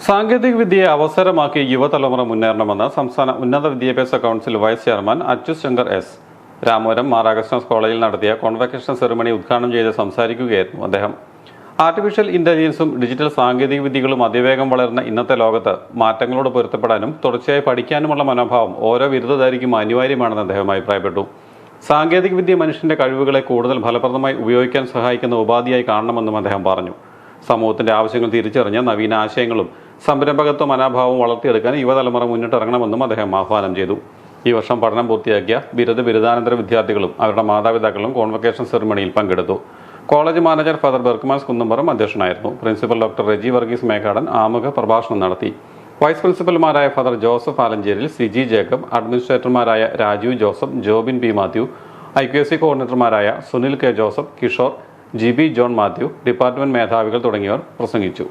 സാങ്കേതികവിദ്യയെ അവസരമാക്കി യുവതലമുറ മുന്നേറണമെന്ന് സംസ്ഥാന ഉന്നത വിദ്യാഭ്യാസ council vice chairman Achuth Sankar S. Ramapuram Mar Augustine's കോളേജിൽ നടത്തിയ കോൺവക്കേഷൻ സെറിമണി ഉദ്ഘാടനം ചെയ്ത് സംസാരിക്കുകയായിരുന്നു അദ്ദേഹം. ആർട്ടിഫിഷ്യൽ ഇന്റലിജൻസും ഡിജിറ്റൽ സാങ്കേതികവിദ്യകളും അതിവേഗം വളരുന്ന ഇന്നത്തെ ലോകത്ത് മാറ്റങ്ങളോട് പൊരുത്തപ്പെടാനും തുടർച്ചയായി പഠിക്കാനുമുള്ള മനോഭാവം ഓരോ ബിരുദധാരിക്കും അനിവാര്യമാണെന്ന് അദ്ദേഹം അഭിപ്രായപ്പെട്ടു. സാങ്കേതികവിദ്യ മനുഷ്യന്റെ കഴിവുകളെ കൂടുതൽ ഫലപ്രദമായി ഉപയോഗിക്കാൻ സഹായിക്കുന്ന ഉപാധിയായി കാണണമെന്നും അദ്ദേഹം പറഞ്ഞു. സമൂഹത്തിന്റെ ആവശ്യങ്ങൾ തിരിച്ചറിഞ്ഞ് നവീന ആശയങ്ങളും സംരംഭകത്വ മനോഭാവവും വളർത്തിയെടുക്കാൻ യുവതലമുറ മുന്നിട്ടിറങ്ങണമെന്നും അദ്ദേഹം ആഹ്വാനം ചെയ്തു. ഈ വർഷം പഠനം പൂർത്തിയാക്കിയ ബിരുദാനന്തര വിദ്യാർത്ഥികളും അവരുടെ മാതാപിതാക്കളും കോൺവക്കേഷൻ സെറിമണിയിൽ പങ്കെടുത്തു. College manager father Berchmans Kunnampuram അധ്യക്ഷനായിരുന്നു. പ്രിൻസിപ്പൽ ഡോക്ടർ റെജി വർഗീസ് മേഘാടൻ ആമുഖ പ്രഭാഷണം നടത്തി. വൈസ് പ്രിൻസിപ്പൽമാരായ father Joseph Alancheril, Siji Jacob, അഡ്മിനിസ്ട്രേറ്റർമാരായ Rajeev Joseph, Jobin P Mathew, IQAC കോർഡിനേറ്റർമാരായ Sunil K Joseph, Kishore, GB John Mathew, department മേധാവികൾ തുടങ്ങിയവർ പ്രസംഗിച്ചു.